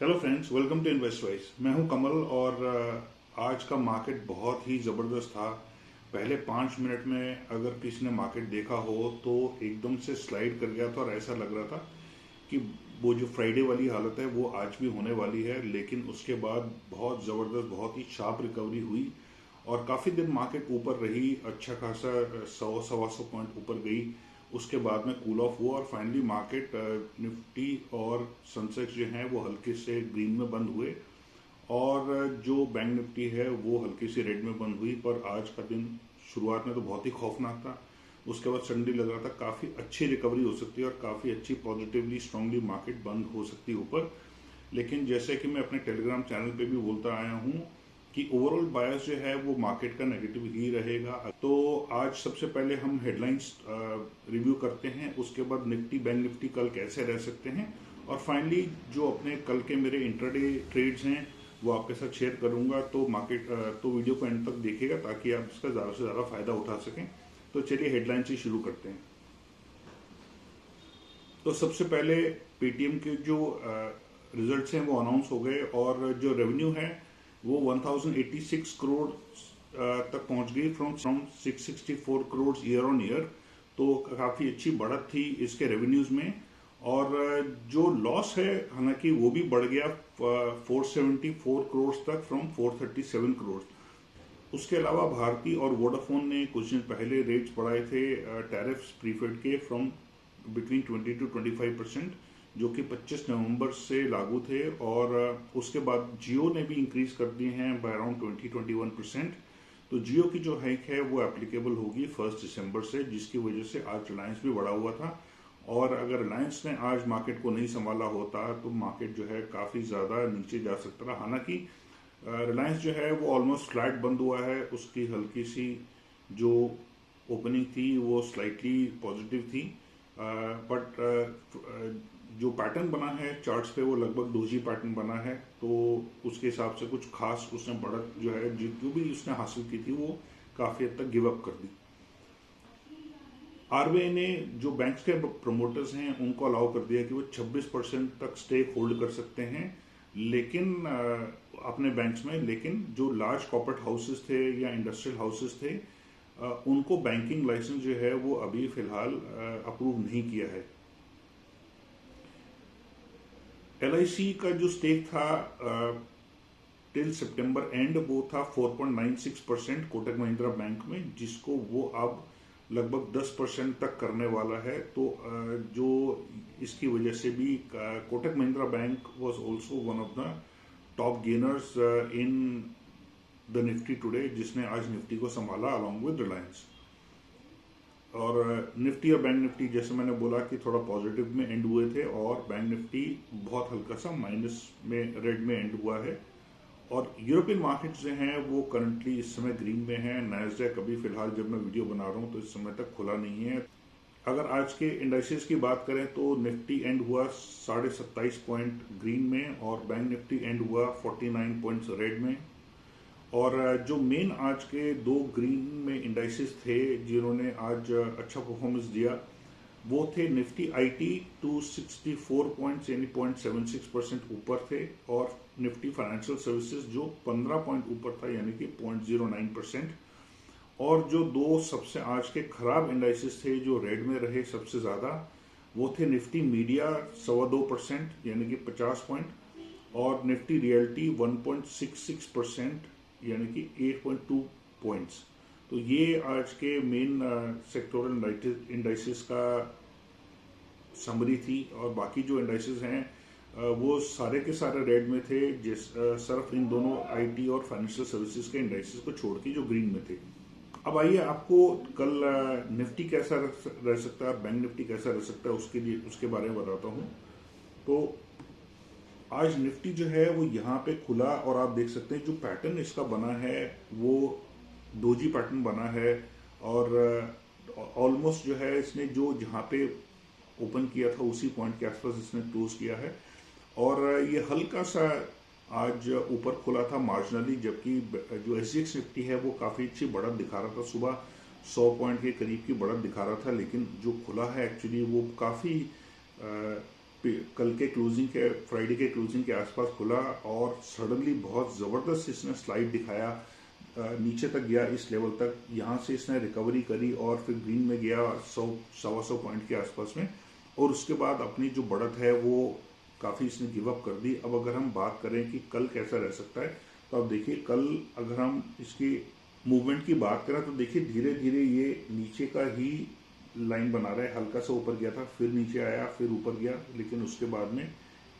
Hello friends, welcome to Investwise. मैं हूं कमल और आज का मार्केट बहुत ही ज़बरदस्त था। पहले 5 मिनट में अगर किसी ने मार्केट देखा हो तो एकदम से स्लाइड कर गया था और ऐसा लग रहा था कि वो जो फ्राइडे वाली हालत है वो आज भी होने वाली है। लेकिन उसके बाद बहुत ज़बरदस्त, बहुत ही शार्प रिकवरी हुई और काफ़ी दिन मार्केट ऊपर रही। अच्छा खासा 100 सवा 100 पॉइंट ऊपर गई। उसके बाद में कूल ऑफ हुआ और फाइनली मार्केट निफ्टी और सेंसेक्स जो हैं वो हल्के से ग्रीन में बंद हुए और जो बैंक निफ्टी है वो हल्की सी रेड में बंद हुई। पर आज का दिन शुरुआत में तो बहुत ही खौफनाक था। उसके बाद संडे लग रहा था काफ़ी अच्छी रिकवरी हो सकती है और काफ़ी अच्छी पॉजिटिवली स्ट्रांगली मार्केट बंद हो सकती है ऊपर। लेकिन जैसे कि मैं अपने टेलीग्राम चैनल पे भी बोलता आया हूँ कि ओवरऑल बायस जो है वो मार्केट का नेगेटिव ही रहेगा। तो आज सबसे पहले हम हेडलाइंस रिव्यू करते हैं, उसके बाद निफ्टी बैंक निफ्टी कल कैसे रह सकते हैं और फाइनली जो अपने कल के मेरे इंट्राडे ट्रेड्स हैं वो आपके साथ शेयर करूंगा। तो तो वीडियो को एंड तक देखिएगा ताकि आप इसका ज़्यादा से ज़्यादा फायदा उठा सकें। तो चलिए हेडलाइन से शुरू करते हैं। तो सबसे पहले पेटीएम के जो रिजल्ट्स हैं वो अनाउंस हो गए और जो रेवेन्यू है वो 1086 करोड़ तक पहुंच गई from 664 crore year on year. तो काफ़ी अच्छी बढ़त थी इसके रेवेन्यूज में। और जो लॉस है हालांकि वो भी बढ़ गया 474 करोड़ तक फ्रॉम 437 करोड़। उसके अलावा भारती और वोडाफोन ने कुछ दिन पहले रेट्स बढ़ाए थे टैरिफ्स प्रीपेड के फ्रॉम बिटवीन 20 to 25%, जो कि 25 नवंबर से लागू थे। और उसके बाद जियो ने भी इंक्रीज कर दिए हैं बाय अराउंड 20-21%। तो जियो की जो हाइक है वो एप्लीकेबल होगी 1 दिसंबर से, जिसकी वजह से आज रिलायंस भी बढ़ा हुआ था। और अगर रिलायंस ने आज मार्केट को नहीं संभाला होता तो मार्केट जो है काफ़ी ज़्यादा नीचे जा सकता था। हालांकि रिलायंस जो है वो ऑलमोस्ट फ्लैट बंद हुआ है। उसकी हल्की सी जो ओपनिंग थी वो स्लाइटली पॉजिटिव थी, बट जो पैटर्न बना है चार्ट्स पे वो लगभग डोजी पैटर्न बना है। तो उसके हिसाब से कुछ खास उसने बढ़त जो है जो भी उसने हासिल की थी वो काफ़ी हद तक गिव अप कर दी। आरबीआई ने जो बैंक्स के प्रमोटर्स हैं उनको अलाउ कर दिया कि वो 26% तक स्टेक होल्ड कर सकते हैं लेकिन अपने बैंक्स में। लेकिन जो लार्ज कॉर्पोरेट हाउसेस थे या इंडस्ट्रियल हाउसेस थे उनको बैंकिंग लाइसेंस जो है वो अभी फिलहाल अप्रूव नहीं किया है। एलआईसी का जो स्टेक था टिल सितंबर एंड वो था 4.96% कोटक महिंद्रा बैंक में, जिसको वो अब लगभग 10% तक करने वाला है। तो जो इसकी वजह से भी Kotak Mahindra bank was also one of the top gainers in the Nifty today, जिसने आज निफ्टी को संभाला अलॉन्ग विद रिलायंस। और निफ्टी और बैंक निफ्टी जैसे मैंने बोला कि थोड़ा पॉजिटिव में एंड हुए थे और बैंक निफ्टी बहुत हल्का सा माइनस में रेड में एंड हुआ है। और यूरोपियन मार्केट्स जो हैं वो करंटली इस समय ग्रीन में हैं। नैस्डैक अभी फिलहाल जब मैं वीडियो बना रहा हूँ तो इस समय तक खुला नहीं है। अगर आज के इंडाइसेस की बात करें तो निफ्टी एंड हुआ 27.5 पॉइंट ग्रीन में और बैंक निफ्टी एंड हुआ 49 पॉइंट्स रेड में। और जो मेन आज के दो ग्रीन में इंडाइसेस थे जिन्होंने आज अच्छा परफॉर्मेंस दिया वो थे निफ्टी आईटी 264 पॉइंट्स यानी 0.76% ऊपर थे और निफ्टी फाइनेंशियल सर्विसेज जो 15 पॉइंट ऊपर था यानी कि 0.09%। और जो दो सबसे आज के खराब इंडाइसेस थे जो रेड में रहे सबसे ज़्यादा वो थे निफ्टी मीडिया 2.25% यानी कि 50 पॉइंट और निफ्टी रियल्टी 1.66% यानी कि 8.2 पॉइंट्स। तो ये आज के मेन सेक्टोरल इंडाइसेस का समरी थी। और बाकी जो इंडाइसेस हैं वो सारे के सारे रेड में थे, सिर्फ इन दोनों आईटी और फाइनेंशियल सर्विसेज के इंडाइसेस को छोड़ के जो ग्रीन में थे। अब आइए आपको कल निफ्टी कैसा रह सकता है, बैंक निफ्टी कैसा रह सकता है उसके बारे में बताता हूँ। तो आज निफ्टी जो है वो यहाँ पे खुला और आप देख सकते हैं जो पैटर्न इसका बना है वो डोजी पैटर्न बना है। और ऑलमोस्ट जो है इसने जो जहाँ पे ओपन किया था उसी पॉइंट के आसपास इसने क्लोज किया है। और ये हल्का सा आज ऊपर खुला था मार्जिनली, जबकि जो एसजीएक्स निफ्टी है वो काफ़ी अच्छी बढ़त दिखा रहा था। सुबह 100 पॉइंट के करीब की बढ़त दिखा रहा था, लेकिन जो खुला है एक्चुअली वो काफ़ी कल के क्लोजिंग के फ्राइडे के क्लोजिंग के आसपास खुला और सडनली बहुत ज़बरदस्त इसने स्लाइड दिखाया, नीचे तक गया, इस लेवल तक, यहाँ से इसने रिकवरी करी और फिर ग्रीन में गया 100-125 पॉइंट के आसपास में, और उसके बाद अपनी जो बढ़त है वो काफ़ी इसने गिव अप कर दी। अब अगर हम बात करें कि कल कैसा रह सकता है, तो अब देखिए कल अगर हम इसकी मूवमेंट की बात करें तो देखिए धीरे धीरे ये नीचे का ही लाइन बना रहा है, हल्का सा ऊपर गया था, फिर नीचे आया, फिर ऊपर गया, लेकिन उसके बाद में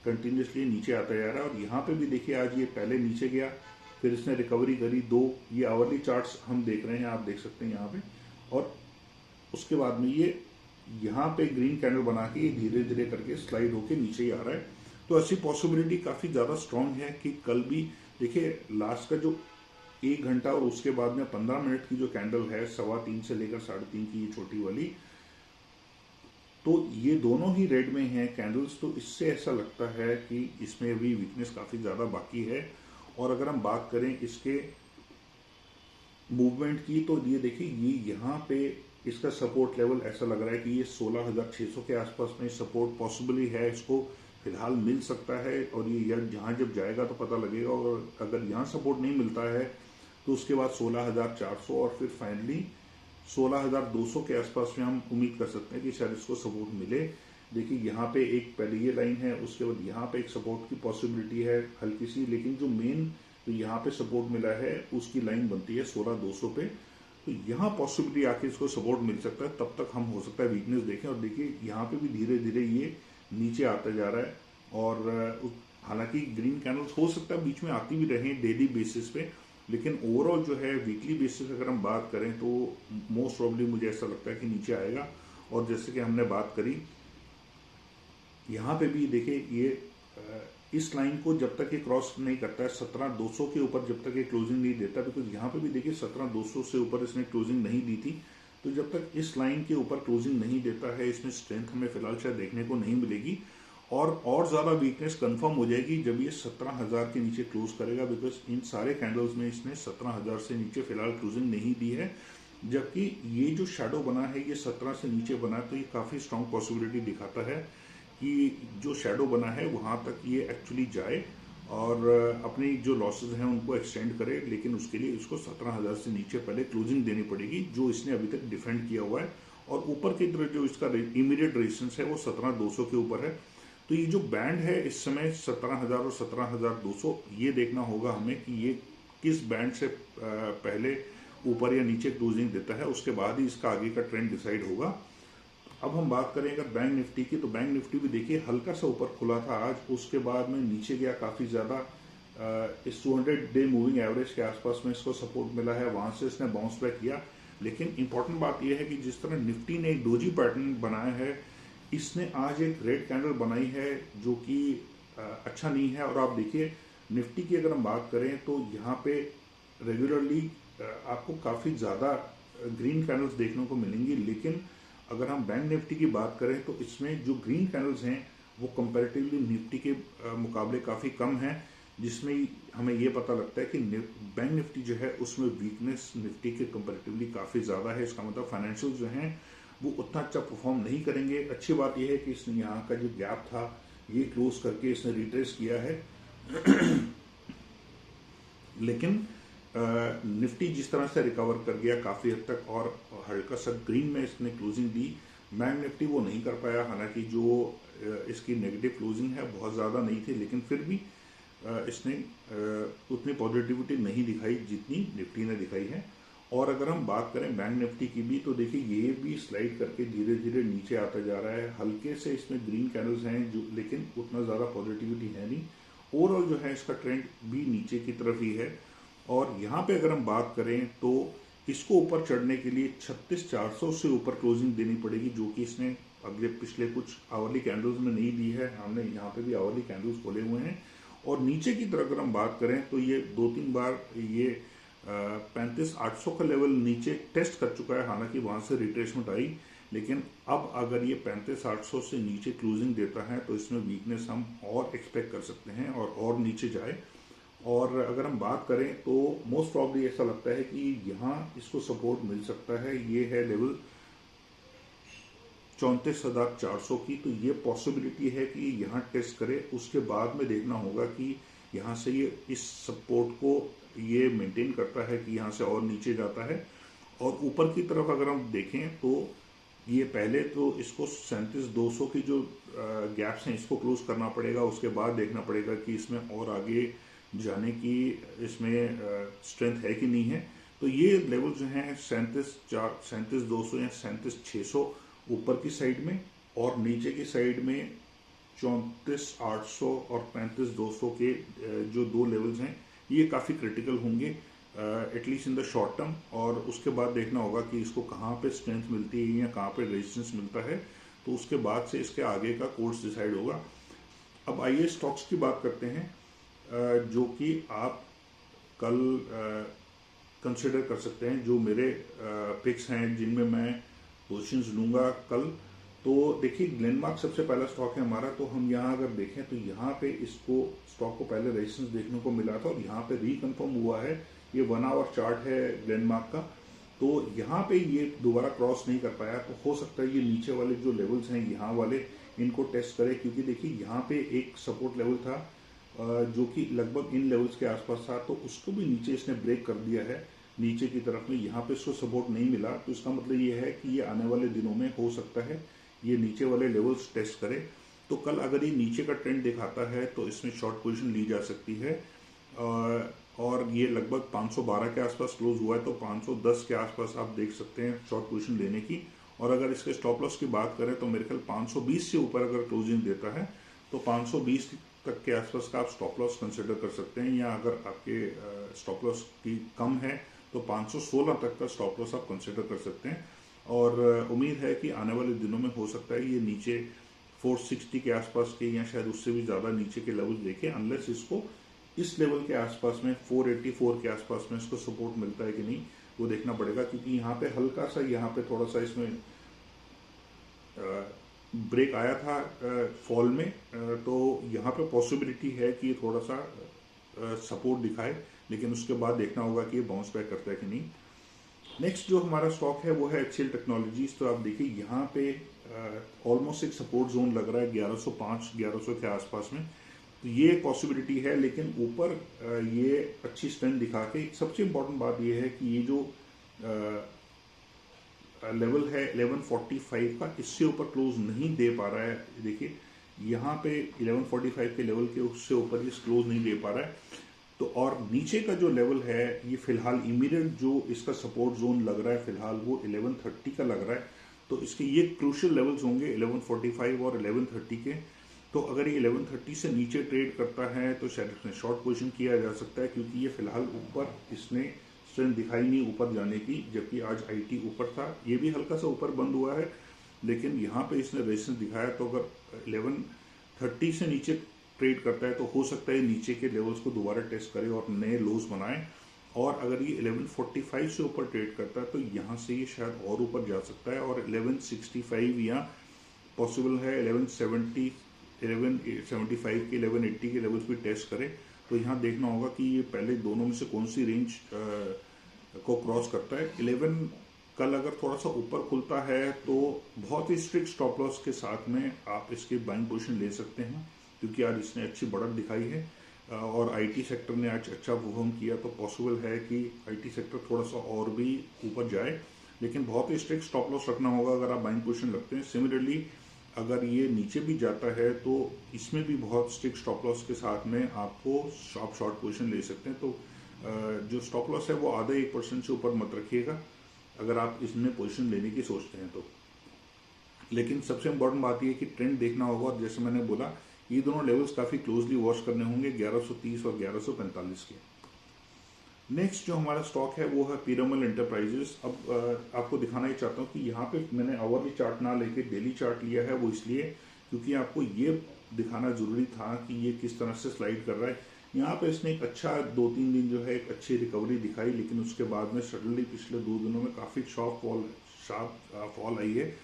कंटिन्यूसली नीचे आता जा रहा है। और यहाँ पे भी देखिए आज ये पहले नीचे गया, फिर इसने रिकवरी करी, ये आवरली चार्ट्स हम देख रहे हैं, आप देख सकते हैं यहाँ पे, और उसके बाद में ये यहाँ पे ग्रीन कैंडल बना के ये धीरे धीरे करके स्लाइड होके नीचे ही आ रहा है। तो ऐसी पॉसिबिलिटी काफ़ी ज़्यादा स्ट्रांग है कि कल भी देखिए लास्ट का जो 1 घंटा और उसके बाद में 15 मिनट की जो कैंडल है 3:15 से लेकर 3:30 की ये छोटी वाली, तो ये दोनों ही रेड में हैं कैंडल्स, तो इससे ऐसा लगता है कि इसमें अभी वीकनेस काफ़ी ज़्यादा बाकी है। और अगर हम बात करें इसके मूवमेंट की, तो ये देखिए ये यहाँ पे इसका सपोर्ट लेवल ऐसा लग रहा है कि ये 16,600 के आसपास में सपोर्ट पॉसिबली है, इसको फिलहाल मिल सकता है, और ये जहाँ जब जाएगा तो पता लगेगा। और अगर यहाँ सपोर्ट नहीं मिलता है तो उसके बाद 16,400 और फिर फाइनली 16,200 के आसपास में हम उम्मीद कर सकते हैं कि शायद इसको सपोर्ट मिले। देखिए यहाँ पे एक पहले ये लाइन है, उसके बाद यहाँ पे एक सपोर्ट की पॉसिबिलिटी है हल्की सी, लेकिन जो मेन तो यहाँ पे सपोर्ट मिला है उसकी लाइन बनती है 16,200 पे, तो यहाँ पॉसिबिलिटी आके इसको सपोर्ट मिल सकता है, तब तक हम हो सकता है वीकनेस देखें। और देखिए यहाँ पे भी धीरे धीरे ये नीचे आता जा रहा है, और हालांकि ग्रीन कैंडल्स हो सकता है बीच में आती भी रहें डेली बेसिस पे, लेकिन ओवरऑल जो है वीकली बेसिस अगर हम बात करें तो मोस्ट प्रॉब्ली मुझे ऐसा लगता है कि नीचे आएगा। और जैसे कि हमने बात करी यहाँ पे भी देखिए ये इस लाइन को जब तक ये क्रॉस नहीं करता है 17,200 के ऊपर जब तक ये क्लोजिंग नहीं देता, बिकॉज यहाँ पे भी देखिए 17,200 से ऊपर इसने क्लोजिंग नहीं दी थी, तो जब तक इस लाइन के ऊपर क्लोजिंग नहीं देता है इसमें स्ट्रेंथ हमें फिलहाल शायद देखने को नहीं मिलेगी। और ज़्यादा वीकनेस कंफर्म हो जाएगी जब ये 17,000 के नीचे क्लोज करेगा, बिकॉज इन सारे कैंडल्स में इसने 17,000 से नीचे फिलहाल क्लोजिंग नहीं दी है, जबकि ये जो शेडो बना है ये 17 से नीचे बना है, तो ये काफ़ी स्ट्रांग पॉसिबिलिटी दिखाता है कि जो शेडो बना है वहाँ तक ये एक्चुअली जाए और अपनी जो लॉसेज हैं उनको एक्सटेंड करे, लेकिन उसके लिए इसको 17,000 से नीचे पहले क्लोजिंग देनी पड़ेगी, जो इसने अभी तक डिफेंड किया हुआ है। और ऊपर की तरफ जो इसका इमीडिएट रेजिस्टेंस है वो 17,200 के ऊपर है। तो ये जो बैंड है इस समय 17,000 और 17,200, ये देखना होगा हमें कि ये किस बैंड से पहले ऊपर या नीचे क्लोजिंग देता है, उसके बाद ही इसका आगे का ट्रेंड डिसाइड होगा। अब हम बात करें अगर बैंक निफ्टी की, तो बैंक निफ्टी भी देखिए हल्का सा ऊपर खुला था आज, उसके बाद में नीचे गया काफ़ी ज़्यादा, इस 200 डे मूविंग एवरेज के आसपास में इसको सपोर्ट मिला है, वहाँ से इसने बाउंस बैक किया। लेकिन इंपॉर्टेंट बात यह है कि जिस तरह निफ्टी ने एक डोजी पैटर्न बनाया है, इसने आज एक रेड कैंडल बनाई है जो कि अच्छा नहीं है। और आप देखिए निफ्टी की अगर हम बात करें तो यहाँ पे रेगुलरली आपको काफ़ी ज़्यादा ग्रीन कैंडल्स देखने को मिलेंगी, लेकिन अगर हम बैंक निफ्टी की बात करें तो इसमें जो ग्रीन कैंडल्स हैं वो कंपैरेटिवली निफ्टी के मुकाबले काफ़ी कम हैं, जिसमें हमें ये पता लगता है कि बैंक निफ्टी जो है उसमें वीकनेस निफ्टी के कंपैरेटिवली काफ़ी ज़्यादा है। इसका मतलब फाइनेंशियल जो हैं वो उतना अच्छा परफॉर्म नहीं करेंगे। अच्छी बात यह है कि इसने यहाँ का जो गैप था ये क्लोज करके इसने रिट्रेस किया है लेकिन निफ्टी जिस तरह से रिकवर कर गया काफ़ी हद तक और हल्का सा ग्रीन में इसने क्लोजिंग दी, बैंक निफ्टी वो नहीं कर पाया। हालांकि जो इसकी नेगेटिव क्लोजिंग है बहुत ज़्यादा नहीं थी, लेकिन फिर भी इसने उतनी पॉजिटिविटी नहीं दिखाई जितनी निफ्टी ने दिखाई है। और अगर हम बात करें बैंक निफ्टी की भी, तो देखिए ये भी स्लाइड करके धीरे धीरे नीचे आता जा रहा है। हल्के से इसमें ग्रीन कैंडल्स हैं जो, लेकिन उतना ज़्यादा पॉजिटिविटी है नहीं। ओवरऑल जो है इसका ट्रेंड भी नीचे की तरफ ही है। और यहाँ पे अगर हम बात करें तो इसको ऊपर चढ़ने के लिए 36,400 से ऊपर क्लोजिंग देनी पड़ेगी, जो कि इसने पिछले कुछ आवरली कैंडल्स में नहीं दी है। हमने यहाँ पे भी आवरली कैंडल्स खोले हुए हैं। और नीचे की तरफ अगर हम बात करें तो ये 2-3 बार ये 35,800 का लेवल नीचे टेस्ट कर चुका है, हालांकि वहाँ से रिट्रेसमेंट आई, लेकिन अब अगर ये 35,800 से नीचे क्लोजिंग देता है तो इसमें वीकनेस हम और एक्सपेक्ट कर सकते हैं और नीचे जाए। और अगर हम बात करें तो मोस्ट प्रॉब्ली ऐसा लगता है कि यहाँ इसको सपोर्ट मिल सकता है, ये है लेवल 34,400 की, तो ये पॉसिबिलिटी है कि यहाँ टेस्ट करे। उसके बाद में देखना होगा कि यहाँ से ये इस सपोर्ट को ये मेंटेन करता है कि यहाँ से और नीचे जाता है। और ऊपर की तरफ अगर हम देखें तो ये पहले तो इसको 37,200 की जो गैप्स हैं इसको क्लोज करना पड़ेगा। उसके बाद देखना पड़ेगा कि इसमें और आगे जाने की इसमें स्ट्रेंथ है कि नहीं है। तो ये लेवल जो हैं 37,200 या 37,600 ऊपर की साइड में, और नीचे की साइड में 34,800 और 35,200 के जो दो लेवल्स हैं ये काफ़ी क्रिटिकल होंगे at least in the short term. और उसके बाद देखना होगा कि इसको कहाँ पे स्ट्रेंथ मिलती है या कहाँ पे रेजिस्टेंस मिलता है, तो उसके बाद से इसके आगे का कोर्स डिसाइड होगा। अब आइए स्टॉक्स की बात करते हैं जो कि आप कल कंसिडर कर सकते हैं। जो मेरे पिक्स हैं जिनमें मैं पोजीशंस लूँगा कल, तो देखिए ग्लेनमार्क सबसे पहला स्टॉक है हमारा। तो हम यहाँ अगर देखें तो यहाँ पे इसको स्टॉक को पहले रेजिस्टेंस देखने को मिला था और यहाँ पे रिकन्फर्म हुआ है। ये 1 आवर चार्ट है ग्लेनमार्क का, तो यहाँ पे ये दोबारा क्रॉस नहीं कर पाया, तो हो सकता है ये नीचे वाले जो लेवल्स हैं यहाँ वाले इनको टेस्ट करे। क्योंकि देखिए यहाँ पे एक सपोर्ट लेवल था जो कि लगभग इन लेवल्स के आसपास था, तो उसको भी नीचे इसने ब्रेक कर दिया है नीचे की तरफ में। यहाँ पे इसको सपोर्ट नहीं मिला, तो इसका मतलब ये है कि ये आने वाले दिनों में हो सकता है ये नीचे वाले लेवल्स टेस्ट करे। तो कल अगर ये नीचे का ट्रेंड दिखाता है तो इसमें शॉर्ट पोजीशन ली जा सकती है। और ये लगभग 512 के आसपास क्लोज हुआ है, तो 510 के आसपास आप देख सकते हैं शॉर्ट पोजीशन लेने की। और अगर इसके स्टॉप लॉस की बात करें तो मेरे ख्याल 520 से ऊपर अगर क्लोजिंग देता है तो 520 तक के आसपास का आप स्टॉप लॉस कंसिडर कर सकते हैं। या अगर आपके स्टॉप लॉस की कम है तो 516 तक का स्टॉप लॉस आप कंसिडर कर सकते हैं। और उम्मीद है कि आने वाले दिनों में हो सकता है ये नीचे 460 के आसपास के या शायद उससे भी ज़्यादा नीचे के लेवल देखें, अनलेस इसको इस लेवल के आसपास में 484 के आसपास में इसको सपोर्ट मिलता है कि नहीं वो देखना पड़ेगा। क्योंकि यहाँ पे हल्का सा यहाँ पे थोड़ा सा इसमें ब्रेक आया था फॉल में, तो यहाँ पे पॉसिबिलिटी है कि ये थोड़ा सा सपोर्ट दिखाए, लेकिन उसके बाद देखना होगा कि ये बाउंस बैक करता है कि नहीं। नेक्स्ट जो हमारा स्टॉक है वो है HCL टेक्नोलॉजीज। तो आप देखिए यहाँ पे ऑलमोस्ट एक सपोर्ट जोन लग रहा है 1105-1100 के आसपास में, तो ये पॉसिबिलिटी है। लेकिन ऊपर ये अच्छी स्ट्रेंथ दिखा के सबसे इम्पोर्टेंट बात ये है कि ये जो लेवल है 1145 का, इससे ऊपर क्लोज नहीं दे पा रहा है। देखिए यहाँ पे 1145 के लेवल के उससे ऊपर ये क्लोज नहीं दे पा रहा है। तो और नीचे का जो लेवल है ये फिलहाल इमीडिएट जो इसका सपोर्ट जोन लग रहा है फिलहाल वो 1130 का लग रहा है। तो इसके ये क्रूशियल लेवल्स होंगे 1145 और 1130 के। तो अगर ये 1130 से नीचे ट्रेड करता है तो शायद इसमें शॉर्ट पोजीशन किया जा सकता है, क्योंकि ये फिलहाल ऊपर इसने स्ट्रेंथ दिखाई नहीं ऊपर जाने की, जबकि आज IT ऊपर था, ये भी हल्का सा ऊपर बंद हुआ है, लेकिन यहाँ पे इसने रेजिस्टेंस दिखाया। तो अगर 1130 से नीचे ट्रेड करता है तो हो सकता है नीचे के लेवल्स को दोबारा टेस्ट करे और नए लोज बनाए। और अगर ये 1145 से ऊपर ट्रेड करता है तो यहाँ से ये शायद और ऊपर जा सकता है, और 1165 या पॉसिबल है 1170, 1175 के 1180 के लेवल्स भी टेस्ट करे। तो यहाँ देखना होगा कि ये पहले दोनों में से कौन सी रेंज को क्रॉस करता है। 11 कल अगर थोड़ा सा ऊपर खुलता है तो बहुत ही स्ट्रिक्ट स्टॉप लॉस के साथ में आप इसकी बाइंग पोजीशन ले सकते हैं, क्योंकि आज इसने अच्छी बढ़त दिखाई है और IT सेक्टर ने आज अच्छा परफॉर्म किया। तो पॉसिबल है कि IT सेक्टर थोड़ा सा और भी ऊपर जाए, लेकिन बहुत ही स्ट्रिक्ट स्टॉप लॉस रखना होगा अगर आप बाइंग पोजीशन रखते हैं। सिमिलरली अगर ये नीचे भी जाता है तो इसमें भी बहुत स्ट्रिक्ट स्टॉप लॉस के साथ में आपको शॉर्ट पोजीशन ले सकते हैं। तो जो स्टॉप लॉस है वो आधा 1% से ऊपर मत रखिएगा अगर आप इसमें पोजीशन लेने की सोचते हैं तो। लेकिन सबसे इम्पोर्टेंट बात यह है कि ट्रेंड देखना होगा, और जैसे मैंने बोला ये दोनों लेवल्स काफ़ी क्लोजली वॉच करने होंगे 1130 और 1145 के। नेक्स्ट जो हमारा स्टॉक है वो है पीरामल एंटरप्राइजेस। अब आपको दिखाना ही चाहता हूँ कि यहाँ पे मैंने आवरली चार्ट ना लेके डेली चार्ट लिया है, वो इसलिए क्योंकि आपको ये दिखाना जरूरी था कि ये किस तरह से स्लाइड कर रहा है। यहाँ पे इसने एक अच्छा 2-3 दिन जो है एक अच्छी रिकवरी दिखाई, लेकिन उसके बाद में सडनली पिछले 2 दिनों में काफ़ी शार्प फॉल आई है।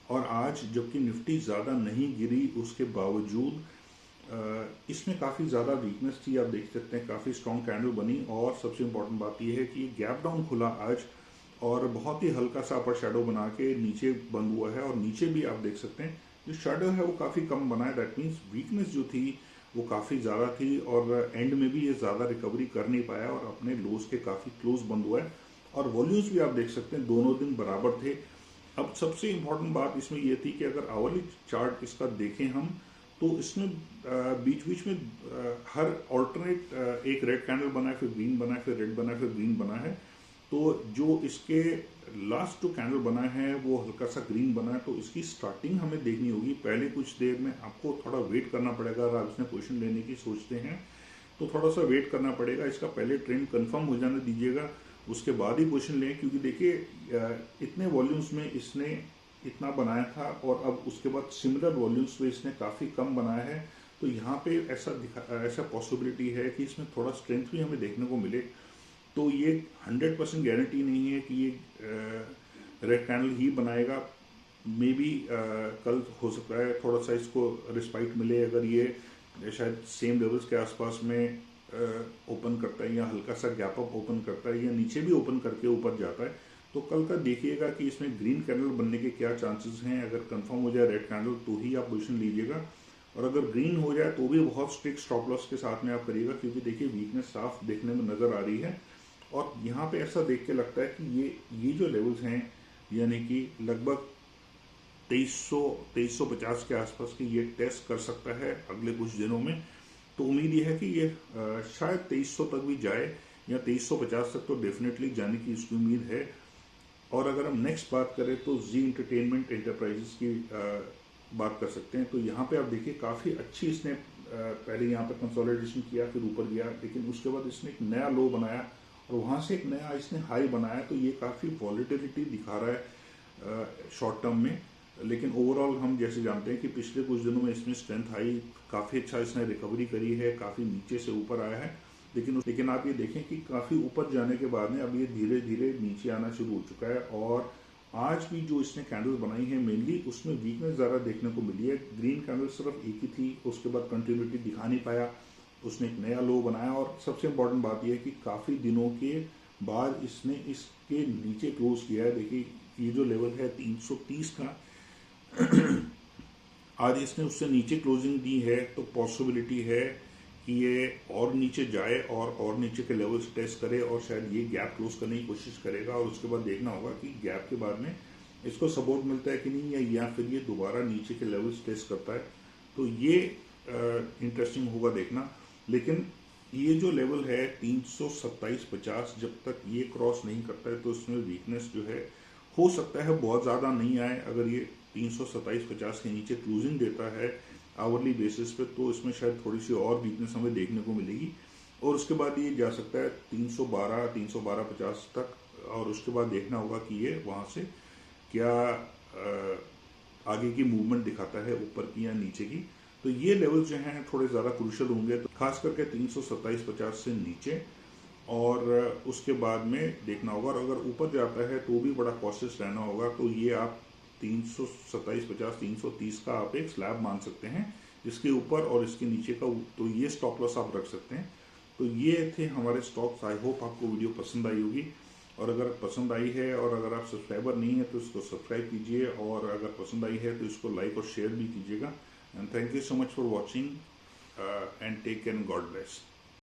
और आज जबकि निफ्टी ज़्यादा नहीं गिरी उसके बावजूद इसमें काफ़ी ज़्यादा वीकनेस थी। आप देख सकते हैं काफ़ी स्ट्रॉन्ग कैंडल बनी, और सबसे इम्पोर्टेंट बात यह है कि गैप डाउन खुला आज और बहुत ही हल्का सा अपर शेडो बना के नीचे बंद हुआ है, और नीचे भी आप देख सकते हैं जो शेडो है वो काफ़ी कम बना है। दैट मीन्स वीकनेस जो थी वो काफ़ी ज़्यादा थी, और एंड में भी ये ज़्यादा रिकवरी कर नहीं पाया और अपने लोज के काफ़ी क्लोज बंद हुआ है। और वॉल्यूम्स भी आप देख सकते हैं दोनों दिन बराबर थे। अब सबसे इम्पोर्टेंट बात इसमें यह थी कि अगर आवरली चार्ट इसका देखें हम, तो इसमें बीच बीच में हर ऑल्टरनेट एक रेड कैंडल बना है, फिर ग्रीन बना है, फिर रेड बना है, फिर ग्रीन बना है। तो जो इसके लास्ट जो कैंडल बना है वो हल्का सा ग्रीन बना है, तो इसकी स्टार्टिंग हमें देखनी होगी। पहले कुछ देर में आपको थोड़ा वेट करना पड़ेगा। अगर आप इसमें पोजीशन लेने की सोचते हैं तो थोड़ा सा वेट करना पड़ेगा। इसका पहले ट्रेंड कंफर्म हो जाने दीजिएगा, उसके बाद ही पोजीशन लें। क्योंकि देखिए इतने वॉल्यूम्स में इसने इतना बनाया था, और अब उसके बाद सिमिलर वॉल्यूम्स में इसने काफ़ी कम बनाया है। तो यहाँ पे ऐसा पॉसिबिलिटी है कि इसमें थोड़ा स्ट्रेंथ भी हमें देखने को मिले। तो ये 100% गारंटी नहीं है कि ये रेड कैंडल ही बनाएगा। मे बी कल हो सकता है थोड़ा सा इसको रिस्पाइट मिले, अगर ये शायद सेम लेवल्स के आसपास में ओपन करता है, या हल्का सा गैप अप ओपन करता है, या नीचे भी ओपन करके ऊपर जाता है। तो कल का देखिएगा कि इसमें ग्रीन कैंडल बनने के क्या चांसेस हैं। अगर कंफर्म हो जाए रेड कैंडल तो ही आप पोजीशन लीजिएगा, और अगर ग्रीन हो जाए तो भी बहुत स्ट्रिक्ट स्टॉप लॉस के साथ में आप करिएगा। क्योंकि देखिए वीकनेस साफ देखने में नज़र आ रही है, और यहाँ पे ऐसा देख के लगता है कि ये जो लेवल्स हैं, यानी कि लगभग 2350 के आसपास की ये टेस्ट कर सकता है अगले कुछ दिनों में। तो उम्मीद ये है कि ये शायद 2300 तक भी जाए, या 2350 तक तो डेफिनेटली जाने की इसकी उम्मीद है। और अगर हम नेक्स्ट बात करें तो जी एंटरटेनमेंट एंटरप्राइजेस की बात कर सकते हैं। तो यहाँ पे आप देखिए काफ़ी अच्छी इसने पहले यहाँ पे कंसोलिडेशन किया, फिर ऊपर गया, लेकिन उसके बाद इसने एक नया लो बनाया, और वहाँ से एक नया इसने हाई बनाया। तो ये काफ़ी वॉलिटिलिटी दिखा रहा है शॉर्ट टर्म में। लेकिन ओवरऑल हम जैसे जानते हैं कि पिछले कुछ दिनों में इसमें स्ट्रेंथ आई, काफ़ी अच्छा इसने रिकवरी करी है, काफ़ी नीचे से ऊपर आया है। लेकिन आप ये देखें कि काफ़ी ऊपर जाने के बाद में अब ये धीरे धीरे नीचे आना शुरू हो चुका है। और आज भी जो इसने कैंडल बनाई है मेनली उसमें वीकनेस ज़्यादा देखने को मिली है। ग्रीन कैंडल सिर्फ एक ही थी, उसके बाद कंटिन्यूटी दिखा नहीं पाया, उसने एक नया लो बनाया। और सबसे इम्पोर्टेंट बात यह है कि काफ़ी दिनों के बाद इसने इसके नीचे क्लोज किया है। देखिए ये जो लेवल है 330 का, आज इसने उससे नीचे क्लोजिंग दी है। तो पॉसिबिलिटी है कि ये और नीचे जाए, और नीचे के लेवल्स टेस्ट करे, और शायद ये गैप क्लोज करने की कोशिश करेगा। और उसके बाद देखना होगा कि गैप के बाद में इसको सपोर्ट मिलता है कि नहीं, या फिर ये दोबारा नीचे के लेवल्स टेस्ट करता है। तो ये इंटरेस्टिंग होगा देखना। लेकिन ये जो लेवल है 327.50, जब तक ये क्रॉस नहीं करता है तो इसमें वीकनेस जो है हो सकता है बहुत ज़्यादा नहीं आए। अगर ये 327.50 के नीचे क्लोजिंग देता है आवरली बेसिस पे, तो इसमें शायद थोड़ी सी और वीकनेस हमें देखने को मिलेगी। और उसके बाद ये जा सकता है 312.50 तक, और उसके बाद देखना होगा कि ये वहाँ से क्या आगे की मूवमेंट दिखाता है, ऊपर की या नीचे की। तो ये लेवल जो हैं थोड़े ज़्यादा क्रूशियल होंगे, तो खास करके 327.50 से नीचे, और उसके बाद में देखना होगा। और अगर ऊपर जाता है तो भी बड़ा कॉशियस रहना होगा। तो ये आप 327.50 330 का आप एक स्लैब मान सकते हैं, इसके ऊपर और इसके नीचे का, तो ये स्टॉप लॉस आप रख सकते हैं। तो ये थे हमारे स्टॉक्स। आई होप आपको वीडियो पसंद आई होगी, और अगर पसंद आई है और अगर आप सब्सक्राइबर नहीं है तो इसको सब्सक्राइब कीजिए, और अगर पसंद आई है तो इसको लाइक और शेयर भी कीजिएगा। And thank you so much for watching, and take care and God bless.